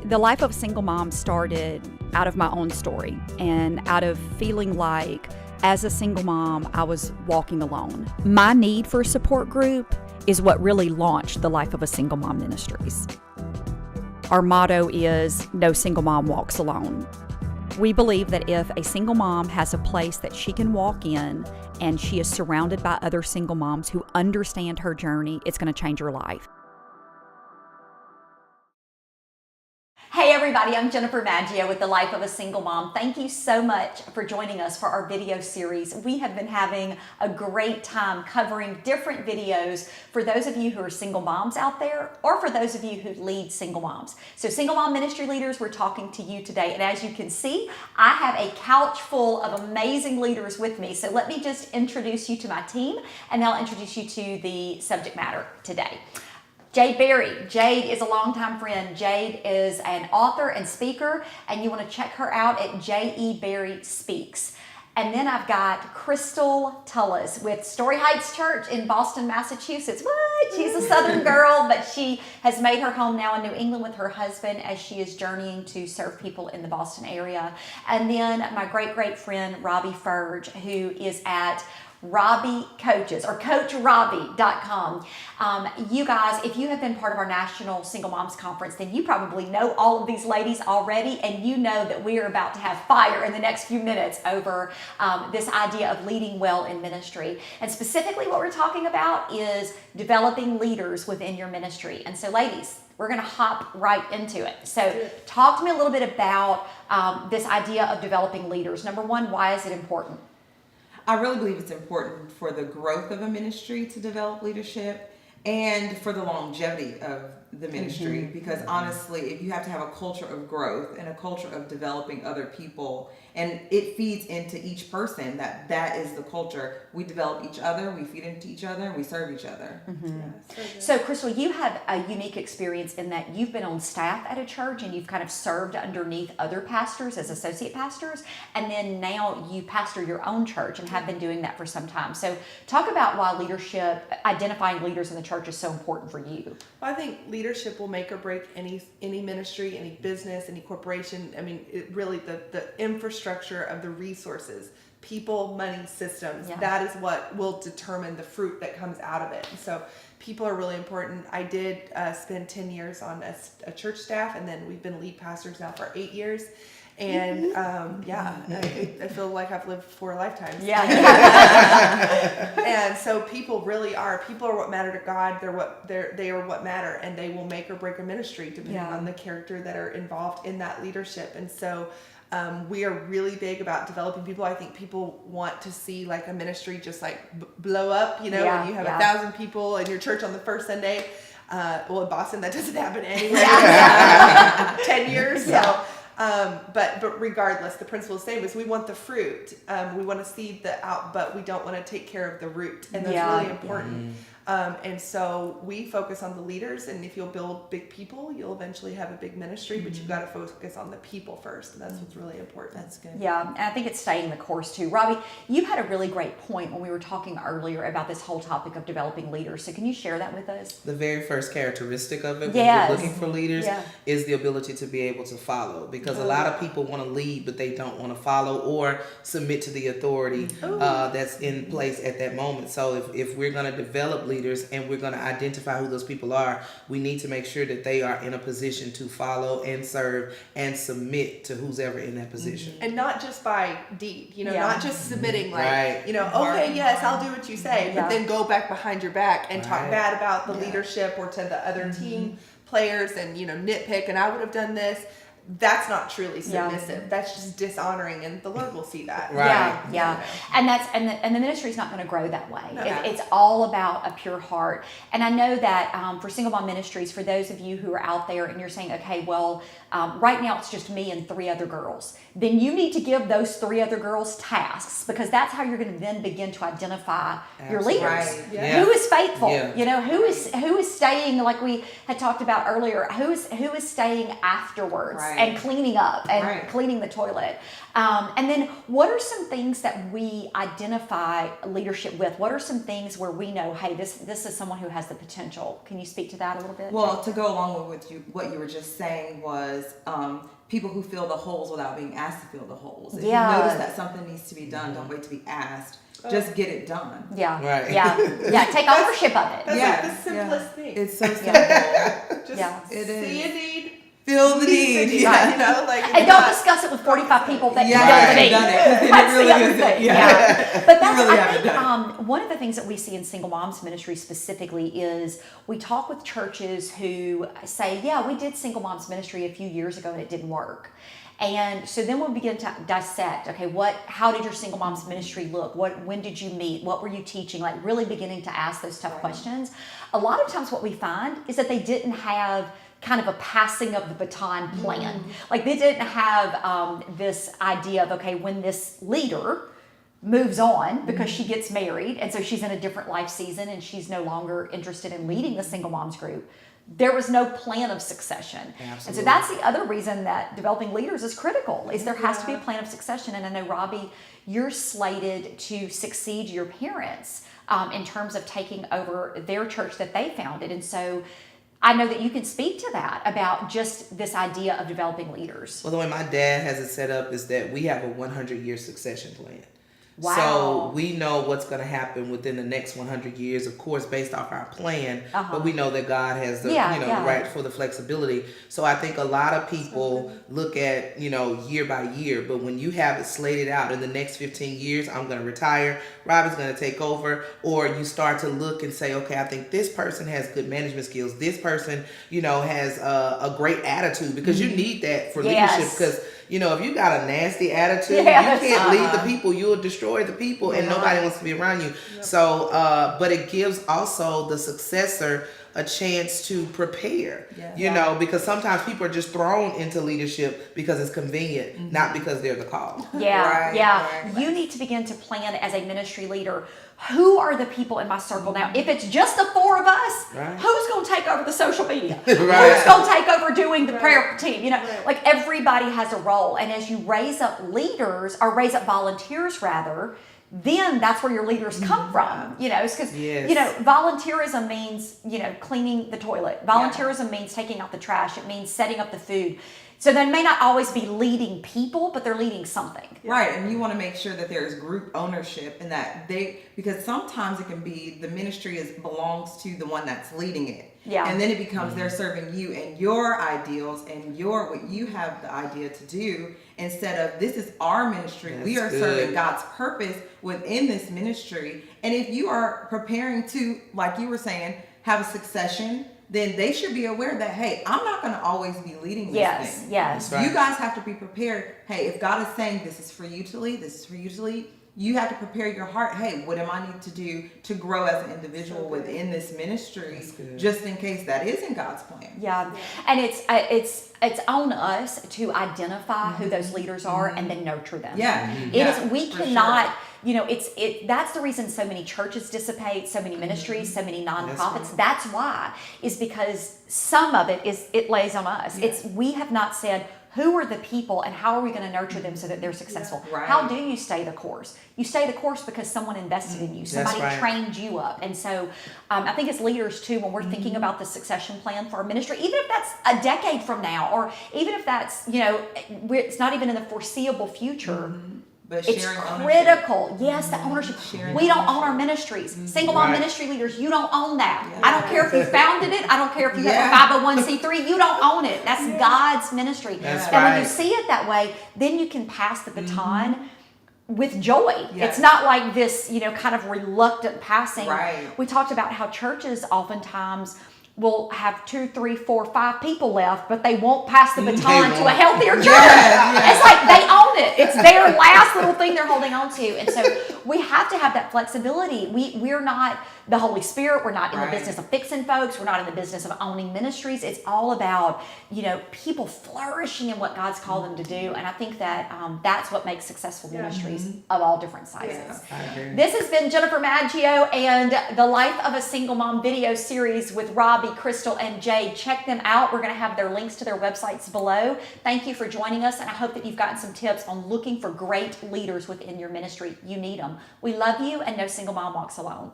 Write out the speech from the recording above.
The life of a single mom started out of my own story and out of feeling like as a single mom, I was walking alone. My need for a support group is what really launched the Life of a Single Mom Ministries. Our motto is, no single mom walks alone. We believe that if a single mom has a place that she can walk in and she is surrounded by other single moms who understand her journey, it's going to change her life. Hey everybody, I'm Jennifer Maggio with The Life of a Single Mom. Thank you so much for joining us for our video series. We have been having a great time covering different videos for those of you who are single moms out there or for those of you who lead single moms. So single mom ministry leaders, we're talking to you today. And as you can see, I have a couch full of amazing leaders with me. So let me just introduce you to my team and then I'll introduce you to the subject matter today. Jade Berry. Jade is a longtime friend. Jade is an author and speaker, and you want to check her out at Jade Berry Speaks. And then I've got Crystal Tullos with Story Heights Church in Boston, Massachusetts. What? She's a Southern girl, but she has made her home now in New England with her husband as she is journeying to serve people in the Boston area. And then my great friend, Robbie Furge, who is at Robbie Coaches or CoachRobbie.com. You guys, if you have been part of our National Single Moms Conference, then you probably know all of these ladies already, and you know that we are about to have fire in the next few minutes over this idea of leading well in ministry. And specifically what we're talking about is developing leaders within your ministry. And so ladies, we're going to hop right into it. So talk to me a little bit about this idea of developing leaders. Number one, why is it important? I really believe it's important for the growth of a ministry to develop leadership and for the longevity of the ministry. Because honestly, if you have to have a culture of growth and a culture of developing other people, and it feeds into each person, that is the culture. We develop each other, we feed into each other, and we serve each other. So Crystal, you have a unique experience in that you've been on staff at a church and you've kind of served underneath other pastors as associate pastors, and then now you pastor your own church and have been doing that for some time. So talk about why leadership, identifying leaders in the church is so important for you. Well, I think leadership will make or break any ministry, any business, any corporation. I mean, it really the infrastructure of the resources, people, money, systems, that is what will determine the fruit that comes out of it. And so people are really important. I did spend 10 years on a church staff, and then we've been lead pastors now for 8 years. And I feel like I've lived 4 lifetimes. And so people are what matter to God. They are what matter, and they will make or break a ministry depending on the character that are involved in that leadership. And so we are really big about developing people. I think people want to see like a ministry just like blow up, when you have 1,000 people in your church on the first Sunday. Well, in Boston, that doesn't happen anyway. 10 years. So. But regardless, the principle is the same. Is we want the fruit. We want to see the out, but we don't want to take care of the root, and that's really important. And so we focus on the leaders, and if you'll build big people, you'll eventually have a big ministry, but you've got to focus on the people first, and that's what's really important. That's good. Yeah, and I think it's staying the course too. Robbie, you had a really great point when we were talking earlier about this whole topic of developing leaders. So can you share that with us? The very first characteristic of it when you're looking for leaders is the ability to be able to follow, because a lot of people want to lead, but they don't want to follow or submit to the authority that's in place at that moment. So if we're going to develop leaders and we're going to identify who those people are, we need to make sure that they are in a position to follow and serve and submit to who's ever in that position. And not just by deed, not just submitting Right. okay, yes, I'll do what you say, but then go back behind your back and talk bad about the leadership or to the other team players and, nitpick, and I would have done this. That's not truly submissive. That's just dishonoring, and the Lord will see that. Right. And the ministry is not going to grow that way. No. It's all about a pure heart. And I know that for Single Mom Ministries, for those of you who are out there and you're saying, okay, well, right now it's just me and 3 other girls, then you need to give those 3 other girls tasks, because that's how you're going to then begin to identify your leaders. Right. Yeah. Who is faithful? Who is staying, like we had talked about earlier, who is staying afterwards. Right. and cleaning up and cleaning the toilet. And then what are some things that we identify leadership with? What are some things where we know, hey, this is someone who has the potential? Can you speak to that a little bit? Well, to go along with what you were just saying was people who fill the holes without being asked to fill the holes. If you notice that something needs to be done, don't wait to be asked. Just get it done. Yeah. Right. Yeah. Take ownership of it. That's like the simplest thing. It's so simple. Just see a need. Feel the need. Right. You know, like, and don't discuss it with 45 people that you don't need. That's the other thing. Yeah. But that's, really I think one of the things that we see in single moms ministry specifically is we talk with churches who say, yeah, we did single moms ministry a few years ago and it didn't work. And so then we'll begin to dissect, okay, how did your single moms ministry look? When did you meet? What were you teaching? Like really beginning to ask those tough questions. A lot of times what we find is that they didn't have kind of a passing of the baton plan. Like they didn't have this idea of, okay, when this leader moves on because she gets married and so she's in a different life season and she's no longer interested in leading the single moms group, there was no plan of succession. Absolutely. And so that's the other reason that developing leaders is critical, is there has to be a plan of succession. And I know, Robbie, you're slated to succeed your parents in terms of taking over their church that they founded. And so I know that you can speak to that about just this idea of developing leaders. Well, the way my dad has it set up is that we have a 100-year succession plan. Wow. So we know what's going to happen within the next 100 years, of course, based off our plan. But we know that God has the right for the flexibility. So I think a lot of people look at year by year. But when you have it slated out in the next 15 years, I'm going to retire. Robbie's going to take over. Or you start to look and say, okay, I think this person has good management skills. This person, has a great attitude, because you need that for leadership. Because if you got a nasty attitude, you can't lead the people. You'll destroy the people, and nobody wants to be around you. So, but it gives also the successor a chance to prepare, because sometimes people are just thrown into leadership because it's convenient, not because they're the call. You need to begin to plan as a ministry leader. Who are the people in my circle now? If it's just the four of us, who's going to take over the social media? Who's going to take over doing the prayer team? Like everybody has a role. And as you raise up leaders, or raise up volunteers rather, then that's where your leaders come from. Because volunteerism means cleaning the toilet. Volunteerism means taking out the trash. It means setting up the food. So they may not always be leading people, but they're leading something. Right, and you want to make sure that there's group ownership, and that because sometimes it can be the ministry belongs to the one that's leading it. Yeah. And then it becomes they're serving you and your ideals and what you have the idea to do, instead of this is our ministry. We are serving God's purpose within this ministry. And if you are preparing to, like you were saying, have a succession, then they should be aware that, hey, I'm not going to always be leading this thing. Yes. You guys have to be prepared. Hey, if God is saying this is for you to lead, this is for you to lead, you have to prepare your heart. Hey, what am I need to do to grow as an individual within this ministry, just in case that isn't God's plan? Yeah, and it's on us to identify who those leaders are and then nurture them. We cannot. That's the reason so many churches dissipate, so many ministries, so many nonprofits. That's why, is because some of it lays on us. We have not said, who are the people and how are we going to nurture them so that they're successful? How do you stay the course? You stay the course because someone invested in you. Somebody trained you up. And so I think as leaders too, when we're thinking about the succession plan for our ministry, even if that's a decade from now, or even if that's, it's not even in the foreseeable future, but it's critical. Yes, the ownership. We don't own our ministries. Single mom ministry leaders, you don't own that. I don't care if you founded it. I don't care if you have a 501c3. You don't own it. That's God's ministry. And when you see it that way, then you can pass the baton with joy. It's not like this, kind of reluctant passing. We talked about how churches oftentimes will have 2, 3, 4, 5 people left, but they won't pass the baton to a healthier church. It's like they own it. It's their last little thing they're holding on to. And so we have to have that flexibility. We're not the Holy Spirit. We're not in the business of fixing folks. We're not in the business of owning ministries. It's all about, people flourishing in what God's called them to do. And I think that that's what makes successful ministries of all different sizes. I agree. This has been Jennifer Maggio and the Life of a Single Mom video series with Robbie, Crystal, and Jade. Check them out. We're going to have their links to their websites below. Thank you for joining us, and I hope that you've gotten some tips on looking for great leaders within your ministry. You need them. We love you, and no single mom walks alone.